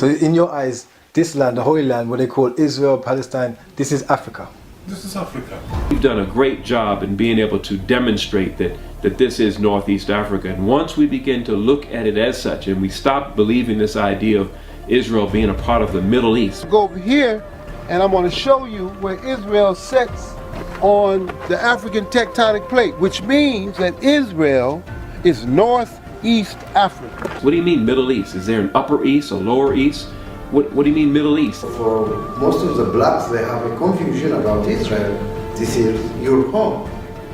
So in your eyes, this land, the Holy Land, what they call Israel, Palestine, this is Africa. This is Africa. We've done a great job in being able to demonstrate that this is Northeast Africa. And once we begin to look at it as such, and we stop believing this idea of Israel being a part of the Middle East. Go over here, and I'm going to show you where Israel sits on the African tectonic plate, which means that Israel is Northeast Africa. What do you mean Middle East? Is there an Upper East, a Lower East? What do you mean Middle East? For most of the blacks, they have a confusion about Israel. This is your home.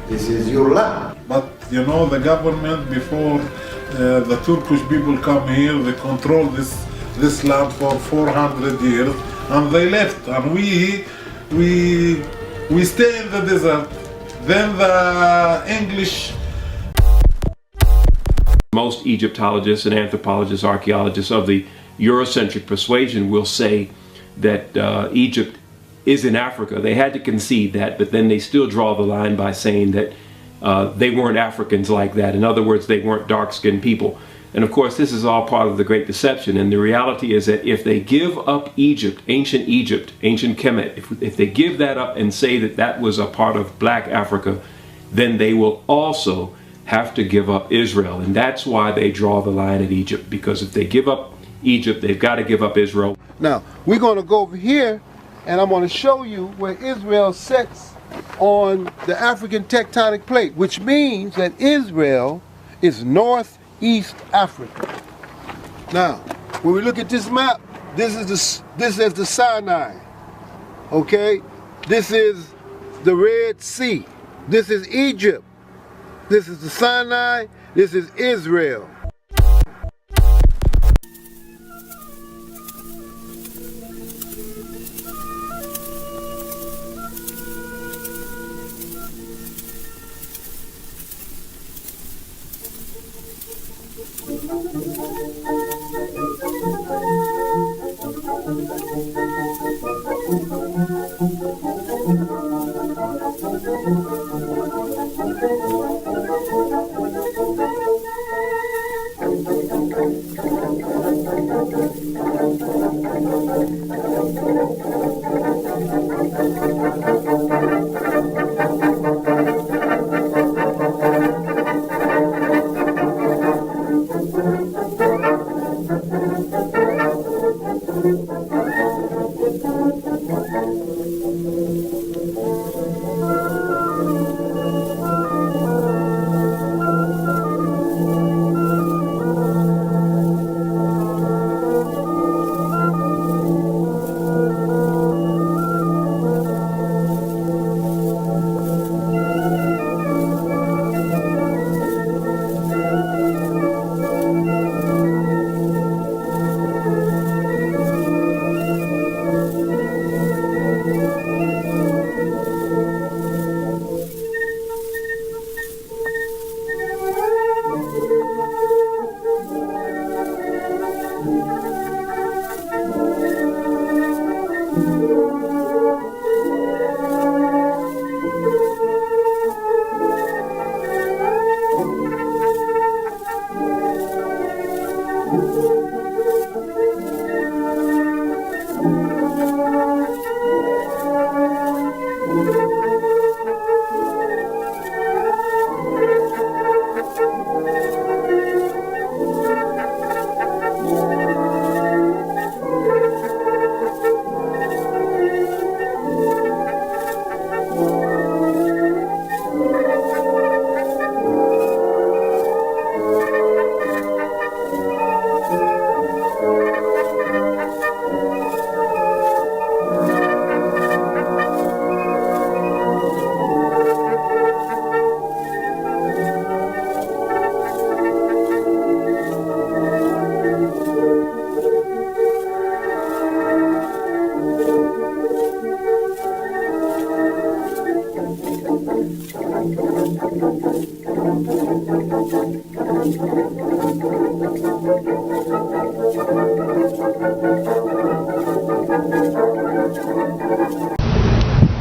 This is your land. But you know, the government before the Turkish people come here, they control this land for 400 years, and they left, and we stay in the desert. Then the English. Most Egyptologists and anthropologists, archaeologists of the Eurocentric persuasion will say that Egypt is in Africa. They had to concede that, but then they still draw the line by saying that they weren't Africans like that. In other words, they weren't dark-skinned people. And of course, this is all part of the Great Deception. And the reality is that if they give up Egypt, ancient Kemet, if they give that up and say that that was a part of black Africa, then they will also have to give up Israel. And that's why they draw the line at Egypt, because if they give up Egypt, they've got to give up Israel. Now, we're going to go over here, and I'm going to show you where Israel sits on the African tectonic plate, which means that Israel is Northeast Africa. Now, when we look at this map, this is the Sinai. Okay? This is the Red Sea. This is Egypt. This is the Sinai. This is Israel.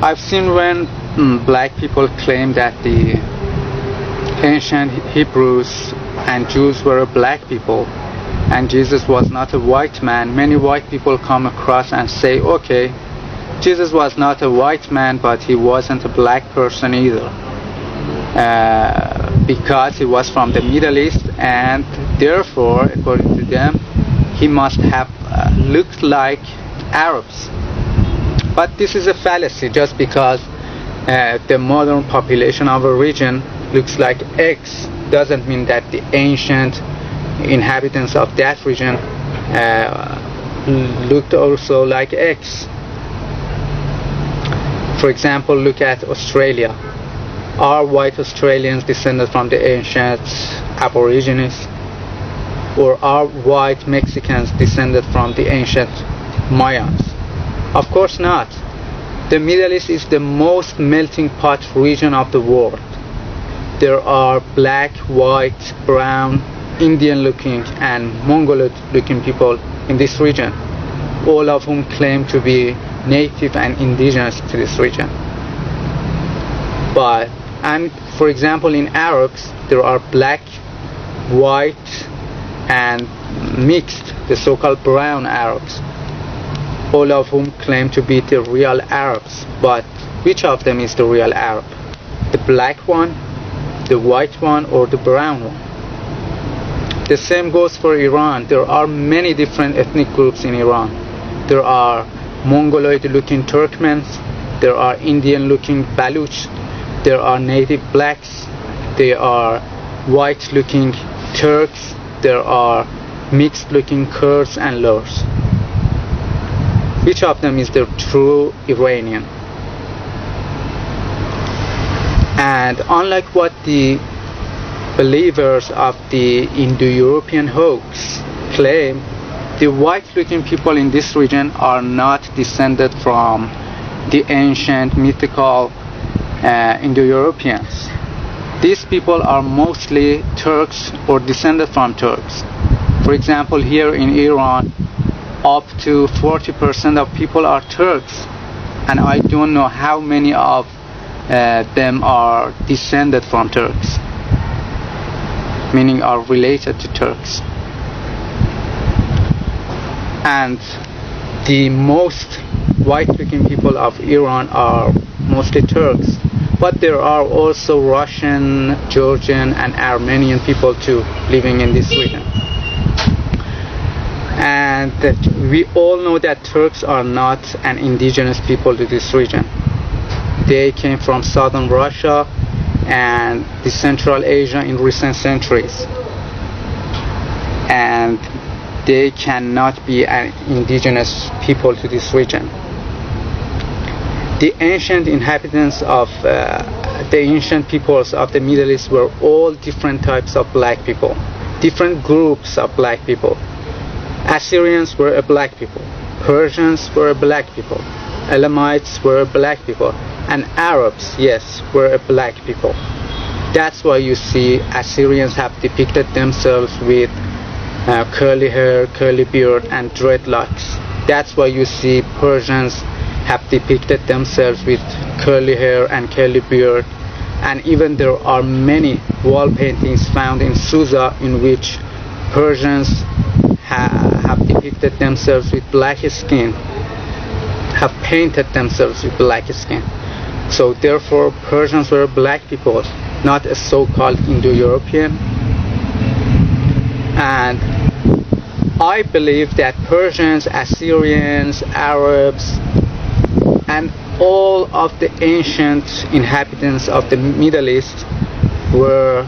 I've seen when black people claim that the ancient Hebrews and Jews were black people, and Jesus was not a white man, many white people come across and say, okay, Jesus was not a white man, but he wasn't a black person either, because he was from the Middle East, and therefore, according to them, he must have looked like Arabs. But this is a fallacy. Just because the modern population of a region looks like X doesn't mean that the ancient inhabitants of that region looked also like X. For example, look at Australia. Are white Australians descended from the ancient Aborigines? Or are white Mexicans descended from the ancient Mayans? Of course not. The Middle East is the most melting pot region of the world. There are black, white, brown, Indian-looking and Mongoloid-looking people in this region, all of whom claim to be native and indigenous to this region. And for example, in Arabs, there are black, white, and mixed, the so-called brown Arabs, all of whom claim to be the real Arabs. But which of them is the real Arab? The black one, the white one, or the brown one? The same goes for Iran. There are many different ethnic groups in Iran. There are Mongoloid-looking Turkmens, there are Indian-looking Baluch, there are native blacks, there are white-looking Turks, there are mixed-looking Kurds and Lurs. Which of them is the true Iranian? And unlike what the believers of the Indo-European hoax claim, the white-looking people in this region are not descended from the ancient mythical Indo-Europeans. These people are mostly Turks or descended from Turks. For example, here in Iran, up to 40% of people are Turks, and I don't know how many of them are descended from Turks, meaning are related to Turks. And the most white-looking people of Iran are mostly Turks, but there are also Russian, Georgian, and Armenian people too living in this region. And we all know that Turks are not an indigenous people to this region. They came from southern Russia and the Central Asia in recent centuries, and they cannot be an indigenous people to this region. The ancient inhabitants of the ancient peoples of the Middle East were all different types of black people, different groups of black people. Assyrians were a black people, Persians were a black people, Elamites were a black people, and Arabs, yes, were a black people. That's why you see Assyrians have depicted themselves with curly hair, curly beard, and dreadlocks. That's why you see Persians have depicted themselves with curly hair and curly beard. And even there are many wall paintings found in Susa in which Persians have depicted themselves with black skin, have painted themselves with black skin. So therefore Persians were black people, not a so-called Indo-European. And I believe that Persians, Assyrians, Arabs, and all of the ancient inhabitants of the Middle East were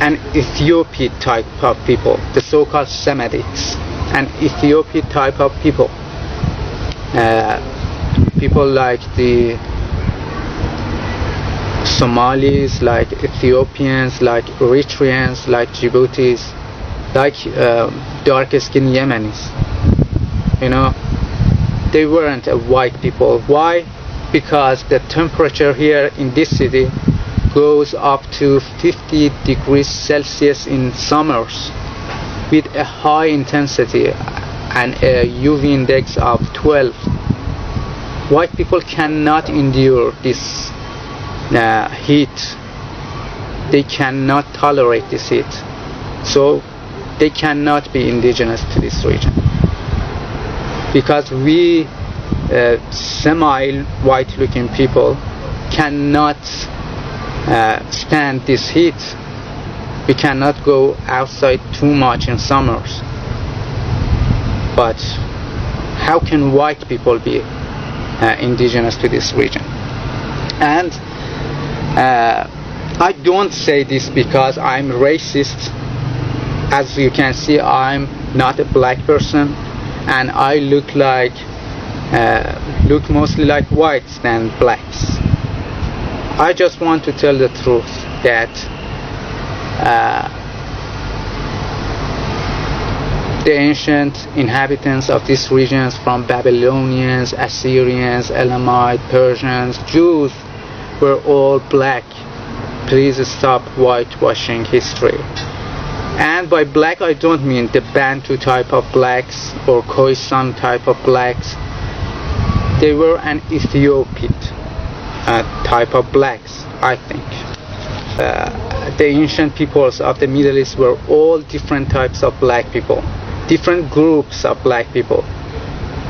an Ethiopian type of people, the so-called Semitics, an Ethiopian type of people. People like the Somalis, like Ethiopians, like Eritreans, like Djiboutis, like dark-skinned Yemenis. You know, they weren't a white people. Why? Because the temperature here in this city goes up to 50 degrees Celsius in summers with a high intensity and a UV index of 12. White people cannot endure this heat. They cannot tolerate this heat. So they cannot be indigenous to this region. Because we semi-white looking people cannot stand this heat. We cannot go outside too much in summers. But how can white people be indigenous to this region? And I don't say this because I'm racist. As you can see, I'm not a black person, and I look mostly like whites than blacks. I just want to tell the truth that the ancient inhabitants of these regions, from Babylonians, Assyrians, Elamite, Persians, Jews, were all black. Please stop whitewashing history. And by black I don't mean the Bantu type of blacks or Khoisan type of blacks. They were an Ethiopian type of blacks, I think. The ancient peoples of the Middle East were all different types of black people, different groups of black people.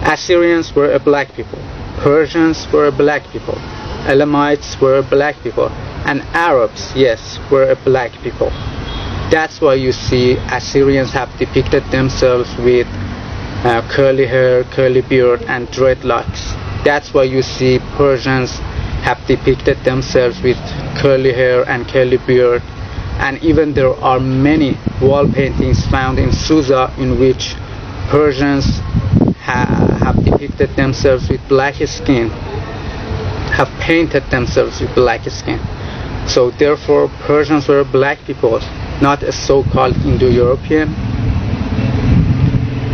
Assyrians were a black people, Persians were a black people, Elamites were a black people, and Arabs, yes, were a black people. That's why you see Assyrians have depicted themselves with curly hair, curly beard, and dreadlocks. That's why you see Persians have depicted themselves with curly hair and curly beard. And even there are many wall paintings found in Susa in which Persians have depicted themselves with black skin, have painted themselves with black skin. So therefore Persians were black people, not a so-called Indo-European.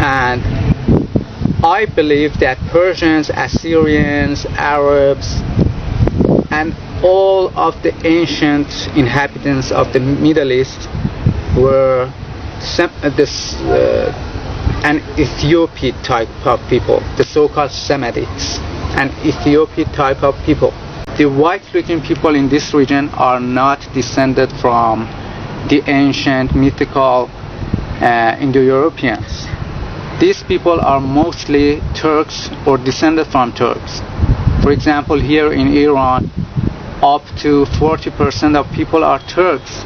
And I believe that Persians, Assyrians, Arabs, and all of the ancient inhabitants of the Middle East were an Ethiopian type of people, the so-called Semitics, an Ethiopian type of people. The white-looking people in this region are not descended from the ancient mythical Indo-Europeans. These people are mostly Turks or descended from Turks. For example, here in Iran, up to 40% of people are Turks,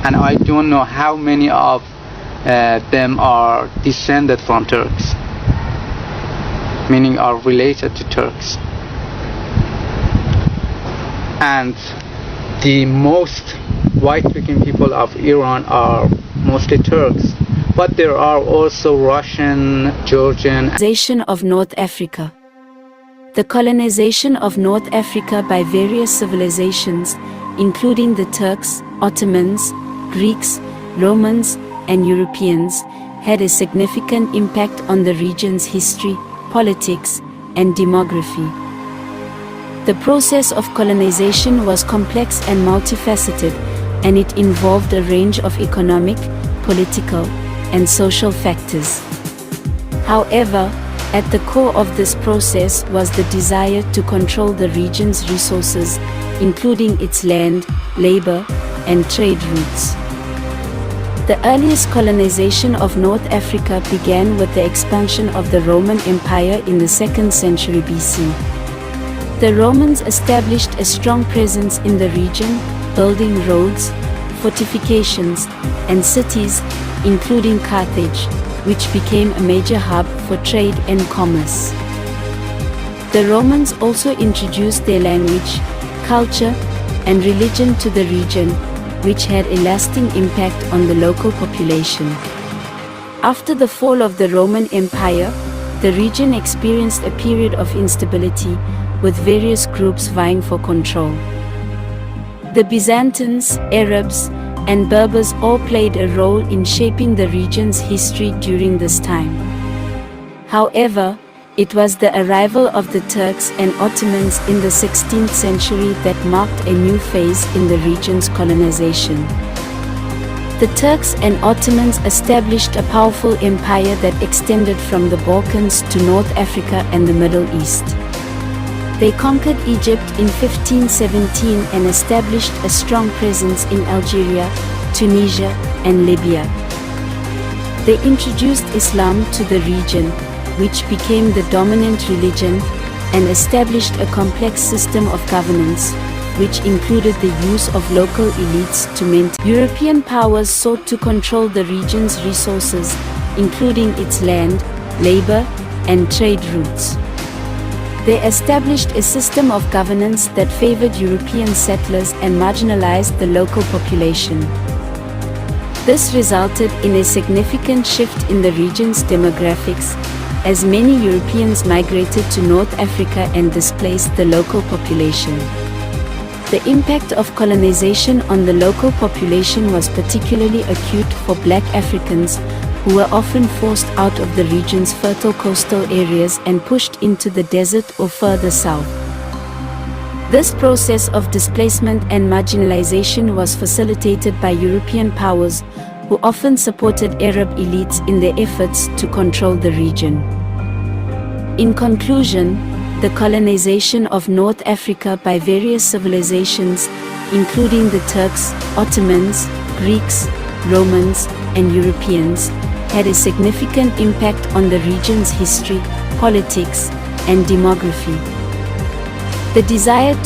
and I don't know how many of them are descended from Turks, meaning are related to Turks. And the most white-looking people of Iran are mostly Turks, but there are also Russian, Georgian. Colonization of North Africa. The colonization of North Africa by various civilizations, including the Turks, Ottomans, Greeks, Romans, and Europeans, had a significant impact on the region's history, politics, and demography. The process of colonization was complex and multifaceted, and it involved a range of economic, political, and social factors. However, at the core of this process was the desire to control the region's resources, including its land, labor, and trade routes. The earliest colonization of North Africa began with the expansion of the Roman Empire in the 2nd century BC. The Romans established a strong presence in the region, building roads, fortifications, and cities, including Carthage, which became a major hub for trade and commerce. The Romans also introduced their language, culture, and religion to the region, which had a lasting impact on the local population. After the fall of the Roman Empire, the region experienced a period of instability, with various groups vying for control. The Byzantines, Arabs, and Berbers all played a role in shaping the region's history during this time. However, it was the arrival of the Turks and Ottomans in the 16th century that marked a new phase in the region's colonization. The Turks and Ottomans established a powerful empire that extended from the Balkans to North Africa and the Middle East. They conquered Egypt in 1517 and established a strong presence in Algeria, Tunisia, and Libya. They introduced Islam to the region, which became the dominant religion, and established a complex system of governance, which included the use of local elites to maintain. European powers sought to control the region's resources, including its land, labor, and trade routes. They established a system of governance that favored European settlers and marginalized the local population. This resulted in a significant shift in the region's demographics, as many Europeans migrated to North Africa and displaced the local population. The impact of colonization on the local population was particularly acute for Black Africans, who were often forced out of the region's fertile coastal areas and pushed into the desert or further south. This process of displacement and marginalization was facilitated by European powers, who often supported Arab elites in their efforts to control the region. In conclusion, the colonization of North Africa by various civilizations, including the Turks, Ottomans, Greeks, Romans, and Europeans, had a significant impact on the region's history, politics, and demography. The desire